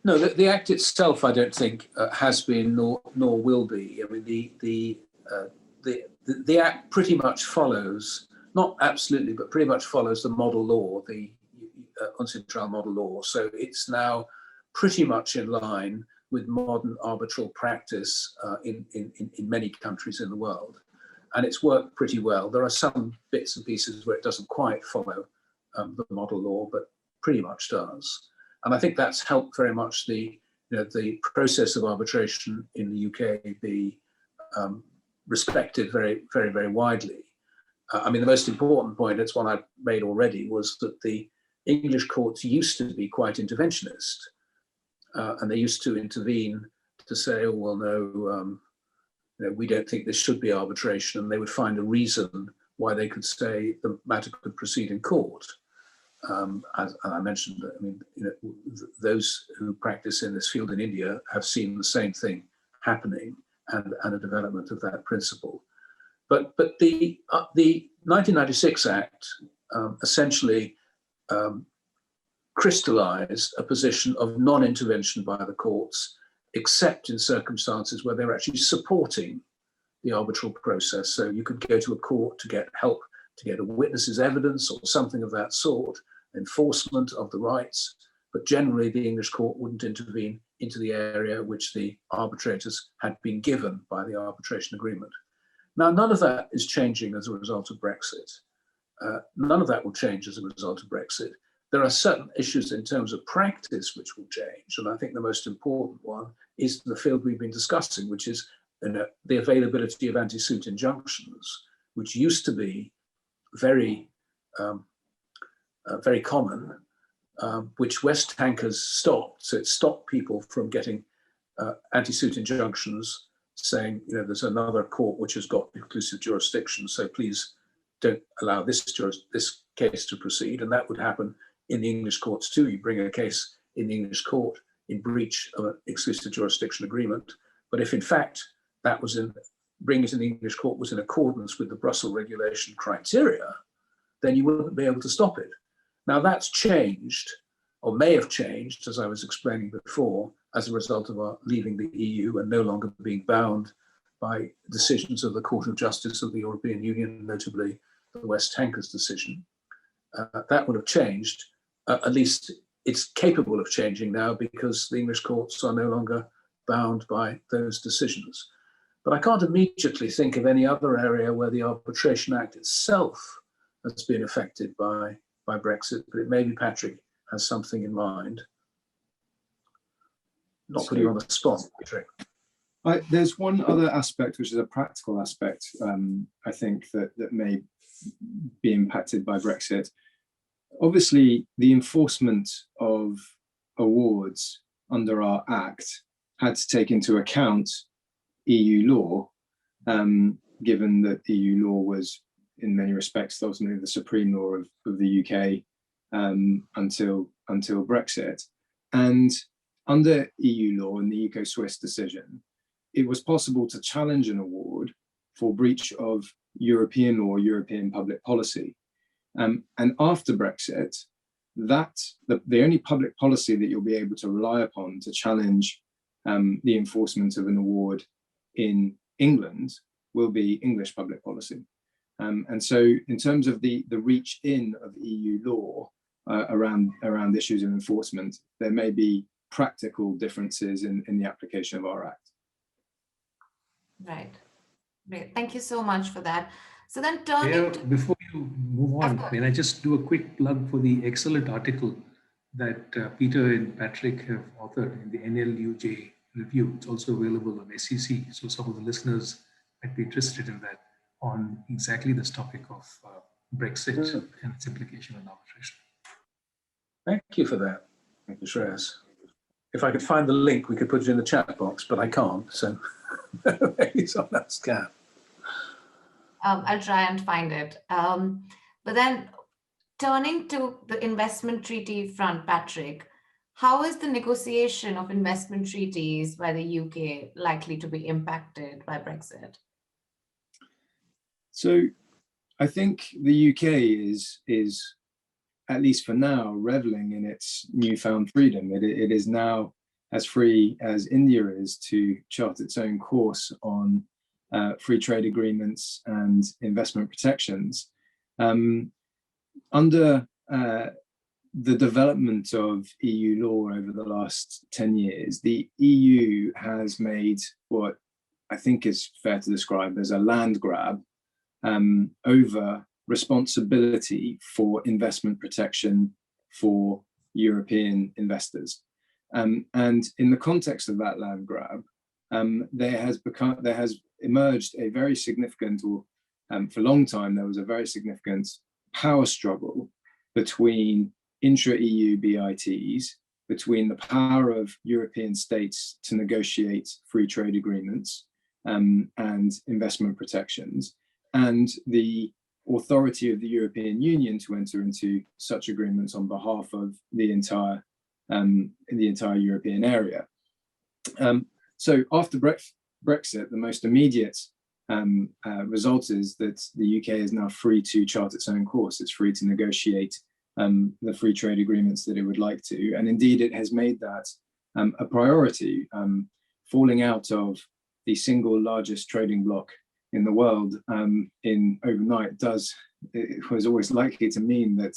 No, the Act itself, I don't think has been nor will be. I mean, the Act pretty much follows, not absolutely, but pretty much follows the model law, the Untitled model law. So it's now pretty much in line with modern arbitral practice in many countries in the world. And it's worked pretty well. There are some bits and pieces where it doesn't quite follow the model law, but pretty much does. And I think that's helped very much the process of arbitration in the UK be respected very, very, very widely. I mean, the most important point, it's one I've made already, was that the English courts used to be quite interventionist. And they used to intervene to say, oh, well, no, we don't think this should be arbitration. And they would find a reason why they could say the matter could proceed in court. As I mentioned, I mean, those who practice in this field in India have seen the same thing happening and a development of that principle. But the 1996 Act essentially crystallized a position of non-intervention by the courts, except in circumstances where they're actually supporting the arbitral process. So you could go to a court to get help, to get a witness's evidence or something of that sort, enforcement of the rights, but generally the English court wouldn't intervene into the area which the arbitrators had been given by the arbitration agreement. Now, none of that is changing as a result of Brexit. None of that will change as a result of Brexit. There are certain issues in terms of practice which will change, and I think the most important one is the field we've been discussing, which is the availability of anti-suit injunctions, which used to be very, very common, which West Tankers stopped. So it stopped people from getting anti-suit injunctions saying, there's another court which has got exclusive jurisdiction, so please don't allow this case to proceed. And that would happen in the English courts too. You bring a case in the English court in breach of an exclusive jurisdiction agreement. But if in fact that was bringing it in the English court was in accordance with the Brussels regulation criteria, then you wouldn't be able to stop it. Now that's changed, or may have changed, as I was explaining before, as a result of our leaving the EU and no longer being bound by decisions of the Court of Justice of the European Union, notably the West Tankers decision. That would have changed. At least it's capable of changing now because the English courts are no longer bound by those decisions. But I can't immediately think of any other area where the Arbitration Act itself has been affected by Brexit, but it may be Patrick has something in mind. Not putting you on the spot, Patrick. There's one other aspect, which is a practical aspect, I think, that may be impacted by Brexit. Obviously, the enforcement of awards under our Act had to take into account EU law, given that EU law was, in many respects, ultimately the supreme law of the UK until Brexit. And under EU law in the UK-Swiss decision, it was possible to challenge an award for breach of European law, European public policy. And after Brexit, the only public policy that you'll be able to rely upon to challenge the enforcement of an award in England will be English public policy. And so in terms of the reach in of EU law around issues of enforcement, there may be practical differences in the application of our Act. Right. Great. Thank you so much for that. So then before you move on, may I just do a quick plug for the excellent article that Peter and Patrick have authored in the NLUJ review. It's also available on SEC. So some of the listeners might be interested in that, on exactly this topic of Brexit and its implication on arbitration. Thank you for that. Thank you, Shreyas. If I could find the link, we could put it in the chat box, but I can't, so it's on that scan. I'll try and find it. But then turning to the investment treaty front, Patrick, how is the negotiation of investment treaties by the UK likely to be impacted by Brexit? So I think the UK is at least for now, reveling in its newfound freedom. It is now as free as India is to chart its own course on free trade agreements and investment protections. Under the development of EU law over the last 10 years, the EU has made what I think is fair to describe as a land grab over responsibility for investment protection for European investors. And in the context of that land grab, there has emerged a very significant, or for a long time, there was a very significant power struggle between intra-EU BITs, between the power of European states to negotiate free trade agreements and investment protections, and the authority of the European Union to enter into such agreements on behalf of the entire European area. So after Brexit, the most immediate result is that the UK is now free to chart its own course. It's free to negotiate the free trade agreements that it would like to. And indeed, it has made that a priority. Falling out of the single largest trading bloc in the world in overnight it was always likely to mean that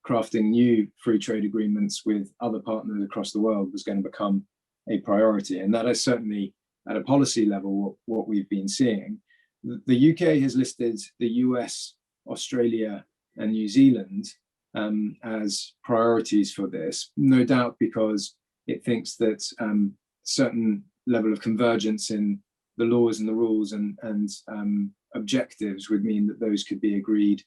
crafting new free trade agreements with other partners across the world was going to become a priority. And that is certainly at a policy level what we've been seeing. The UK has listed the US, Australia, and New Zealand as priorities for this, no doubt because it thinks that certain level of convergence in the laws and the rules and objectives would mean that those could be agreed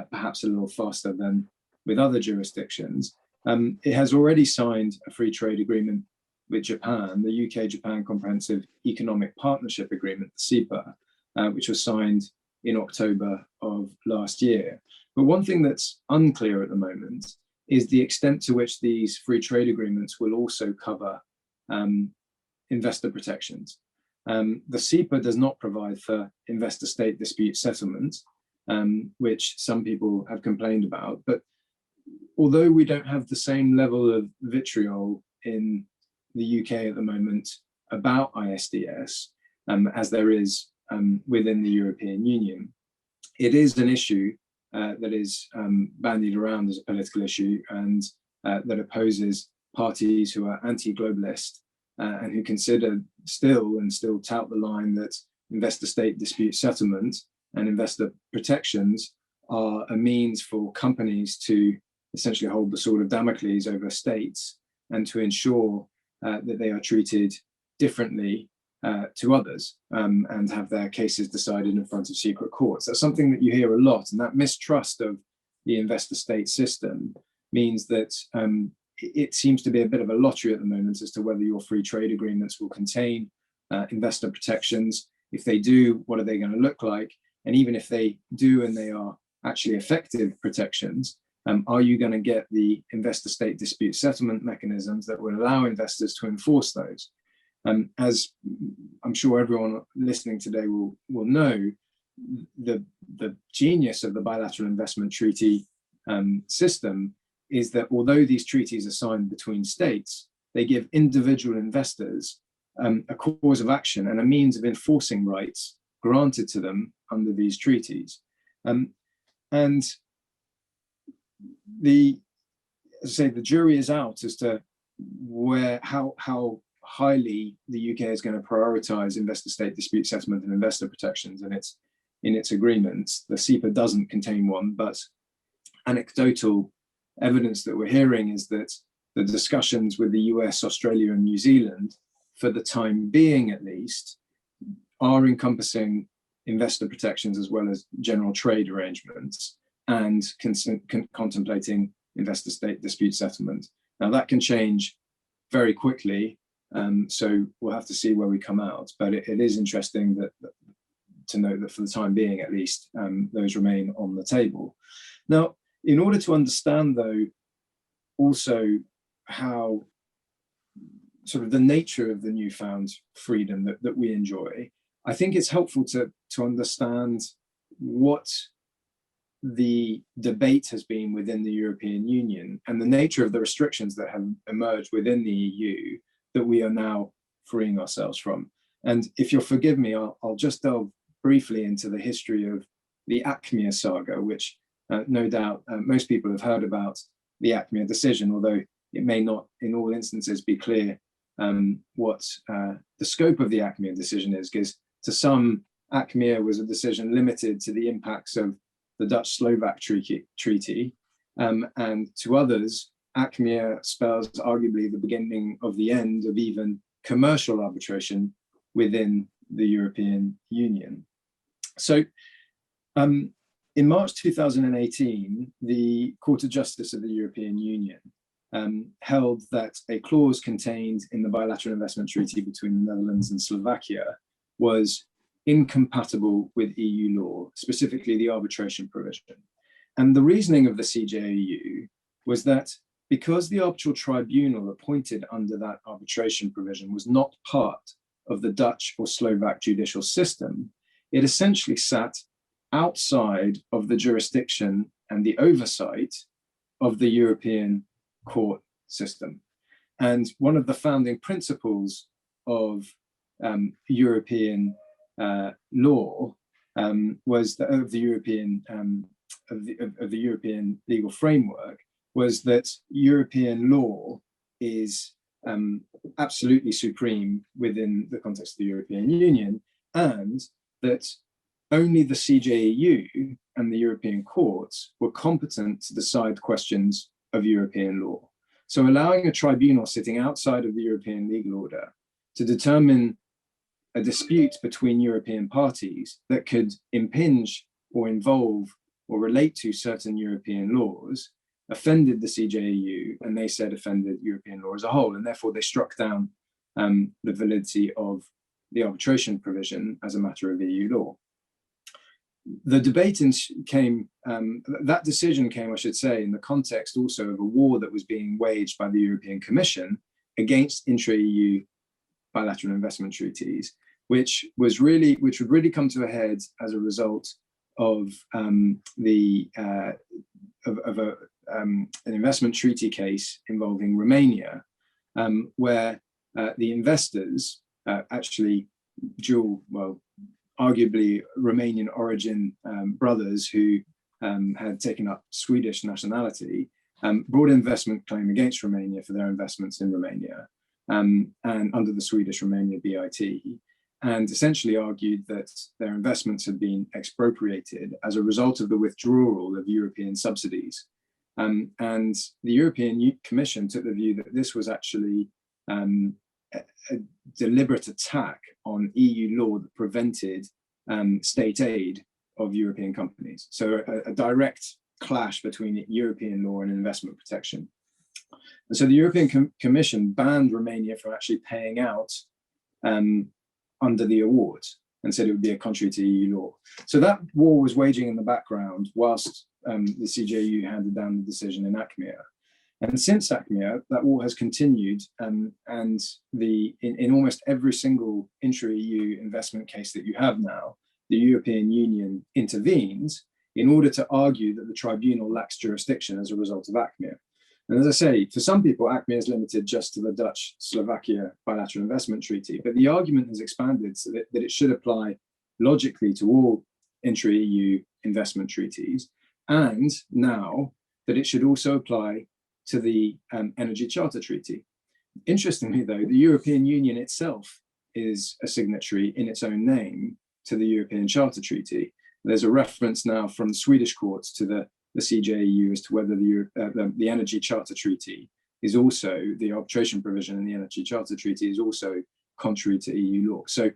perhaps a little faster than with other jurisdictions. It has already signed a free trade agreement with Japan, the UK-Japan Comprehensive Economic Partnership Agreement, the CEPA, which was signed in October of last year. But one thing that's unclear at the moment is the extent to which these free trade agreements will also cover investor protections. The CEPA does not provide for investor-state dispute settlement, which some people have complained about. But although we don't have the same level of vitriol in the UK at the moment about ISDS as there is within the European Union, it is an issue that is bandied around as a political issue and that opposes parties who are anti-globalist and who consider still tout the line that investor-state dispute settlement and investor protections are a means for companies to essentially hold the sword of Damocles over states and to ensure that they are treated differently to others and have their cases decided in front of secret courts. That's something that you hear a lot, and that mistrust of the investor-state system means that it seems to be a bit of a lottery at the moment as to whether your free trade agreements will contain investor protections. If they do, what are they going to look like? And even if they do and they are actually effective protections, are you going to get the investor-state dispute settlement mechanisms that would allow investors to enforce those? As I'm sure everyone listening today will know, the genius of the bilateral investment treaty system is that although these treaties are signed between states, they give individual investors a cause of action and a means of enforcing rights granted to them under these treaties. And as I say, the jury is out as to how highly the UK is going to prioritize investor-state dispute settlement and investor protections in its agreements. The CEPA doesn't contain one, but anecdotal evidence that we're hearing is that the discussions with the US, Australia, and New Zealand, for the time being at least, are encompassing investor protections as well as general trade arrangements and contemplating investor-state dispute settlement. Now that can change very quickly, so we'll have to see where we come out. But it is interesting to note that for the time being, at least, those remain on the table. Now, in order to understand, though, also how sort of the nature of the newfound freedom that we enjoy, I think it's helpful to understand what the debate has been within the European Union and the nature of the restrictions that have emerged within the EU that we are now freeing ourselves from. And if you'll forgive me, I'll just delve briefly into the history of the Acme saga, which no doubt most people have heard about the Acme decision, although it may not in all instances be clear what the scope of the Acme decision is, because to some, Acme was a decision limited to the impacts of the Dutch-Slovak treaty, and to others, Acme spells arguably the beginning of the end of even commercial arbitration within the European Union. So in March 2018, the Court of Justice of the European Union held that a clause contained in the bilateral investment treaty between the Netherlands and Slovakia was incompatible with EU law, specifically the arbitration provision. And the reasoning of the CJEU was that because the arbitral tribunal appointed under that arbitration provision was not part of the Dutch or Slovak judicial system, it essentially sat outside of the jurisdiction and the oversight of the European court system. And one of the founding principles of European law was of the European legal framework was that European law is absolutely supreme within the context of the European Union, and that only the CJEU and the European courts were competent to decide questions of European law. So allowing a tribunal sitting outside of the European legal order to determine a dispute between European parties that could impinge or involve or relate to certain European laws offended the CJEU, and they said offended European law as a whole, and therefore they struck down the validity of the arbitration provision as a matter of EU law. The debate that decision came, I should say, in the context also of a war that was being waged by the European Commission against intra-EU bilateral investment treaties, which would really come to a head as a result of an investment treaty case involving Romania, where the investors, actually arguably Romanian origin brothers who had taken up Swedish nationality, brought an investment claim against Romania for their investments in Romania, and under the Swedish-Romania BIT, and essentially argued that their investments had been expropriated as a result of the withdrawal of European subsidies. And the European Commission took the view that this was actually a deliberate attack on EU law that prevented state aid of European companies. So a direct clash between European law and investment protection. And so the European Commission banned Romania from actually paying out under the awards and said it would be a contrary to EU law. So that war was waging in the background whilst the CJEU handed down the decision in Acme. And since Acme, that war has continued, and in almost every single intra-EU investment case that you have now, the European Union intervenes in order to argue that the tribunal lacks jurisdiction as a result of Acme. And as I say, for some people, Acme is limited just to the Dutch-Slovakia bilateral investment treaty, but the argument has expanded so that it should apply logically to all intra-EU investment treaties, and now that it should also apply to the Energy Charter Treaty. Interestingly, though, the European Union itself is a signatory in its own name to the European Charter Treaty. There's a reference now from the Swedish courts to the CJEU as to whether the Energy Charter Treaty is also, the arbitration provision in the Energy Charter Treaty is also contrary to EU law. So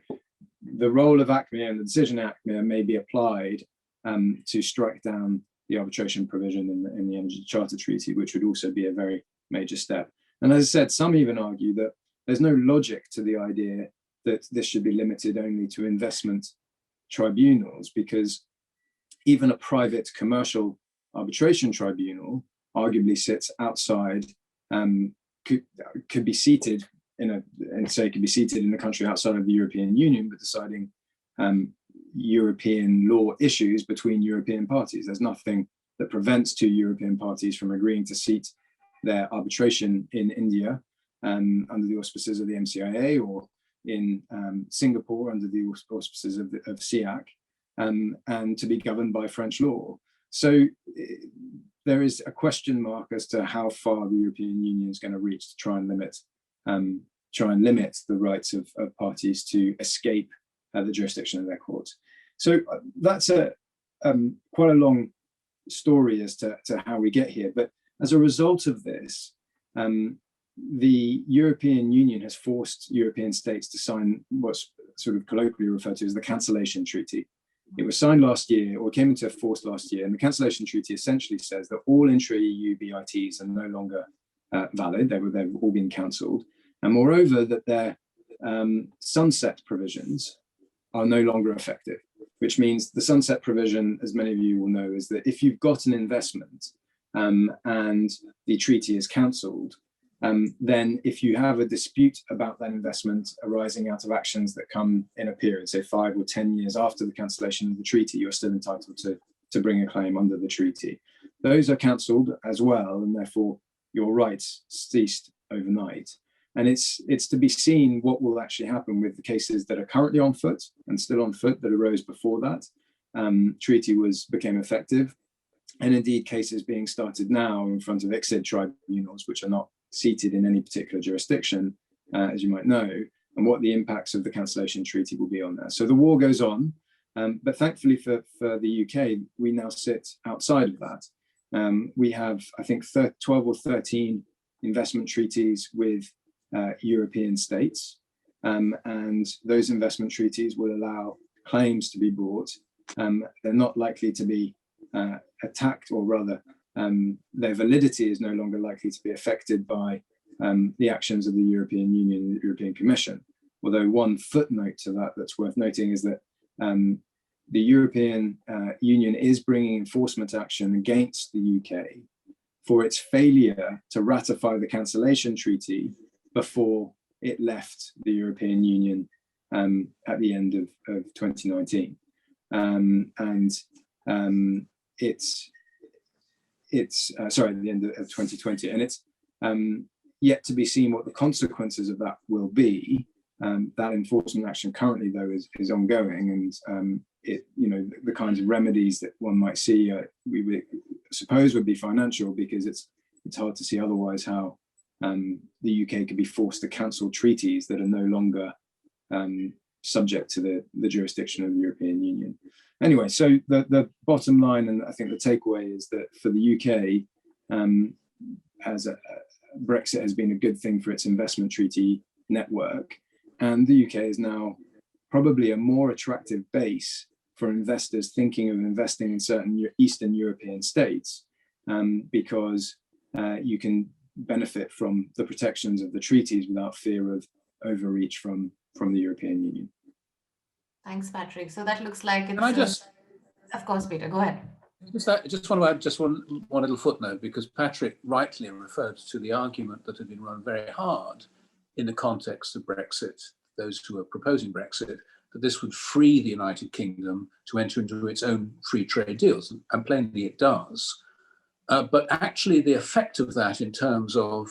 the role of Acme and the decision of Acme may be applied to strike down the arbitration provision in the Energy Charter Treaty, which would also be a very major step. And as I said, some even argue that there's no logic to the idea that this should be limited only to investment tribunals, because even a private commercial arbitration tribunal arguably sits outside, could be seated in a country outside of the European Union, but deciding European law issues between European parties. There's nothing that prevents two European parties from agreeing to seat their arbitration in India under the auspices of the MCIA, or in Singapore under the auspices of SIAC, and to be governed by French law. So there is a question mark as to how far the European Union is going to reach to try and limit the rights of parties to escape the jurisdiction of their courts. So that's quite a long story as to how we get here. But as a result of this, the European Union has forced European states to sign what's sort of colloquially referred to as the Cancellation Treaty. It was signed last year, or came into force last year, and the Cancellation Treaty essentially says that all intra-EU BITs are no longer valid. They've all been cancelled. And moreover, that their sunset provisions are no longer effective, which means the sunset provision, as many of you will know, is that if you've got an investment and the treaty is cancelled, then if you have a dispute about that investment arising out of actions that come in a period, say 5 or 10 years after the cancellation of the treaty, you're still entitled to bring a claim under the treaty. Those are cancelled as well, and therefore your rights ceased overnight. And it's to be seen what will actually happen with the cases that are currently on foot and still on foot that arose before that treaty became effective, and indeed cases being started now in front of ICSID tribunals, which are not seated in any particular jurisdiction, as you might know, and what the impacts of the Cancellation Treaty will be on there. So the war goes on, but thankfully for the UK, we now sit outside of that. We have, I think, 12 or 13 investment treaties with European states, and those investment treaties will allow claims to be brought. They're not likely to be attacked, or rather their validity is no longer likely to be affected by the actions of the European Union and the European Commission. Although one footnote to that that's worth noting is that the European Union is bringing enforcement action against the UK for its failure to ratify the Cancellation Treaty before it left the European Union at the end of 2019. Sorry, at the end of 2020, and it's yet to be seen what the consequences of that will be. That enforcement action currently, though, is ongoing, and the kinds of remedies that one might see, we would suppose would be financial, because it's hard to see otherwise how the UK could be forced to cancel treaties that are no longer subject to the jurisdiction of the European Union. Anyway, so the bottom line, and I think the takeaway, is that for the UK, Brexit has been a good thing for its investment treaty network, and the UK is now probably a more attractive base for investors thinking of investing in certain Eastern European states, because you can benefit from the protections of the treaties without fear of overreach from the European Union. Thanks, Patrick. So that looks like it's... Can I just... Of course, Peter, go ahead. I just want to add just one little footnote, because Patrick rightly referred to the argument that had been run very hard in the context of Brexit, those who are proposing Brexit, that this would free the United Kingdom to enter into its own free trade deals, and plainly it does. But actually the effect of that in terms of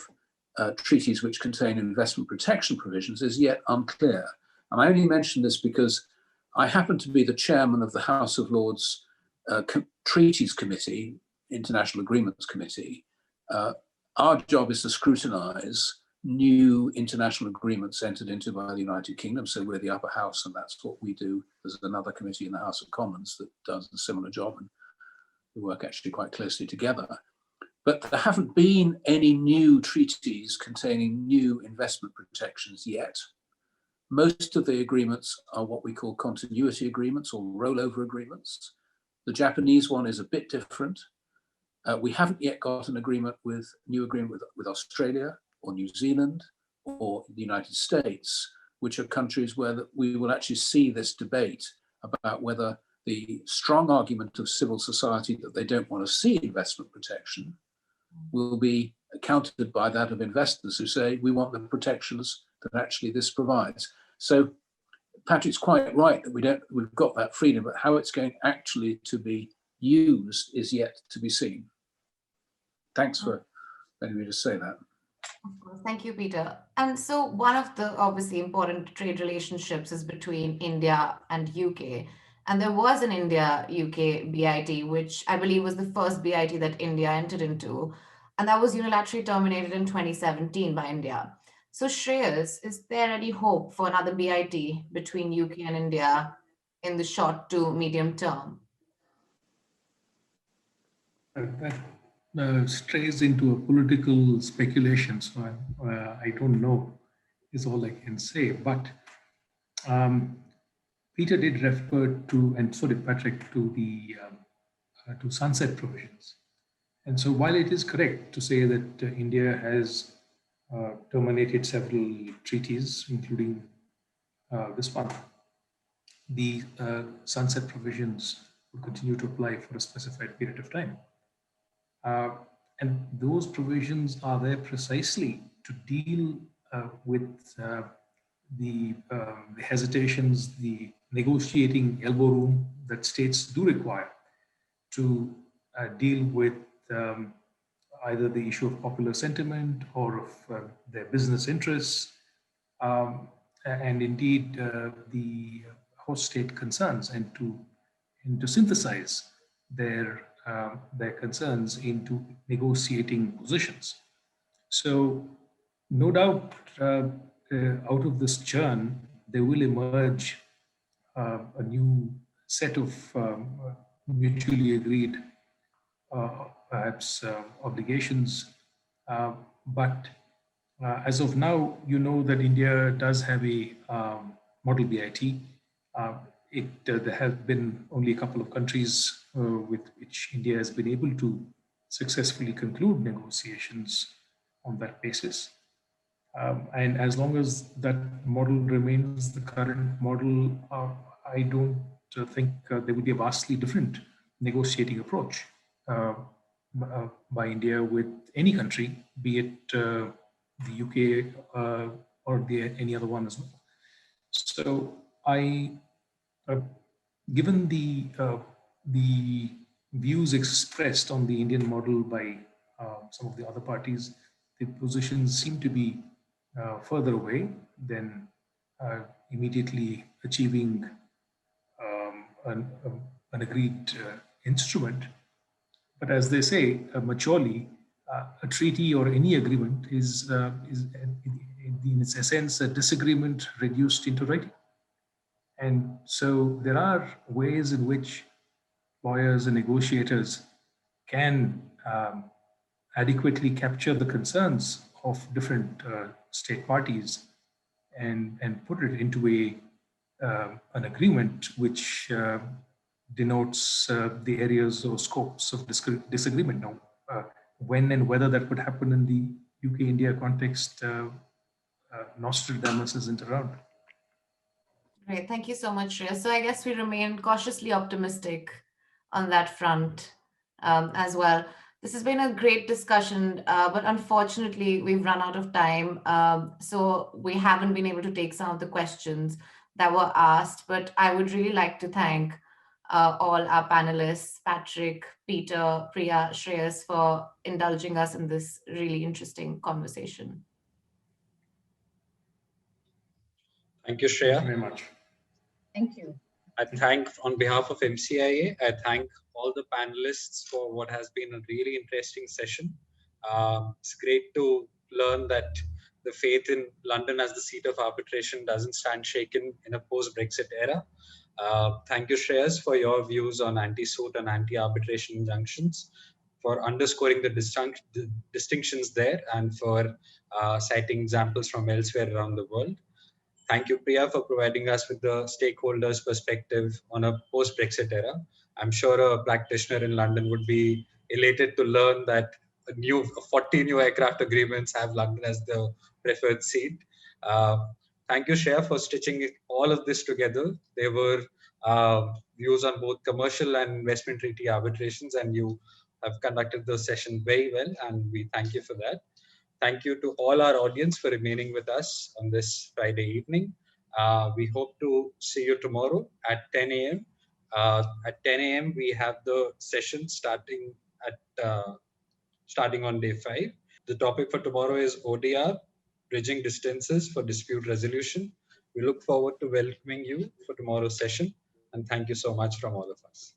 treaties which contain investment protection provisions is yet unclear. And I only mention this because I happen to be the chairman of the House of Lords Treaties Committee, International Agreements Committee. Our job is to scrutinise new international agreements entered into by the United Kingdom. So we're the upper house, and that's what we do. There's another committee in the House of Commons that does a similar job, and we work actually quite closely together. But there haven't been any new treaties containing new investment protections yet. Most of the agreements are what we call continuity agreements or rollover agreements. The Japanese one is a bit different. We haven't yet got an new agreement with Australia or New Zealand or the United States, which are countries where we will actually see this debate about whether the strong argument of civil society that they don't want to see investment protection will be countered by that of investors who say we want the protections that actually this provides. So Patrick's quite right that we've got that freedom, but how it's going actually to be used is yet to be seen. Thanks for letting me just say that. Of course. Thank you, Peter. And so one of the obviously important trade relationships is between India and UK. And there was an India-UK BIT, which I believe was the first BIT that India entered into. And that was unilaterally terminated in 2017 by India. So Shreyas, is there any hope for another BIT between UK and India in the short to medium term? That strays into a political speculation, so I don't know is all I can say. But um, Peter did refer to, and so did Patrick, to the to sunset provisions. And so while it is correct to say that India has terminated several treaties, including this one, the sunset provisions will continue to apply for a specified period of time. And those provisions are there precisely to deal with the hesitations, the negotiating elbow room that states do require to deal with either the issue of popular sentiment or of their business interests, and indeed the host state concerns, and to synthesize their concerns into negotiating positions. So, no doubt, out of this churn, there will emerge a new set of mutually agreed, perhaps, obligations. But as of now, you know that India does have a model BIT. There have been only a couple of countries with which India has been able to successfully conclude negotiations on that basis. And as long as that model remains the current model, I don't think there will be a vastly different negotiating approach by India with any country, be it the UK or any other one as well. So given the views expressed on the Indian model by some of the other parties, the positions seem to be further away than immediately achieving an agreed instrument. But as they say, maturely, a treaty or any agreement is in its essence a disagreement reduced into writing. And so there are ways in which lawyers and negotiators can adequately capture the concerns of different state parties and put it into an agreement which denotes the areas or scopes of disagreement. Now, when and whether that would happen in the UK-India context, Nostradamus isn't around. Great. Thank you so much, Shreya. So I guess we remain cautiously optimistic on that front as well. This has been a great discussion, but unfortunately, we've run out of time. So we haven't been able to take some of the questions that were asked, but I would really like to thank all our panelists, Patrick, Peter, Priya, Shreyas, for indulging us in this really interesting conversation. Thank you, Thank you Shreya. very much. Thank you. I thank, on behalf of MCIA, I thank all the panelists for what has been a really interesting session. It's great to learn that the faith in London as the seat of arbitration doesn't stand shaken in a post-Brexit era. Thank you, Shreyas, for your views on anti-suit and anti-arbitration injunctions, for underscoring the distinctions there, and for citing examples from elsewhere around the world. Thank you, Priya, for providing us with the stakeholders' perspective on a post-Brexit era. I'm sure a practitioner in London would be elated to learn that 40 new aircraft agreements have London as the preferred seat. Thank you, Shreya, for stitching all of this together. There were views on both commercial and investment treaty arbitrations, and you have conducted the session very well, and we thank you for that. Thank you to all our audience for remaining with us on this Friday evening. We hope to see you tomorrow at 10 a.m. At 10 a.m., we have the session starting on day 5. The topic for tomorrow is ODR, Bridging Distances for Dispute Resolution. We look forward to welcoming you for tomorrow's session, and thank you so much from all of us.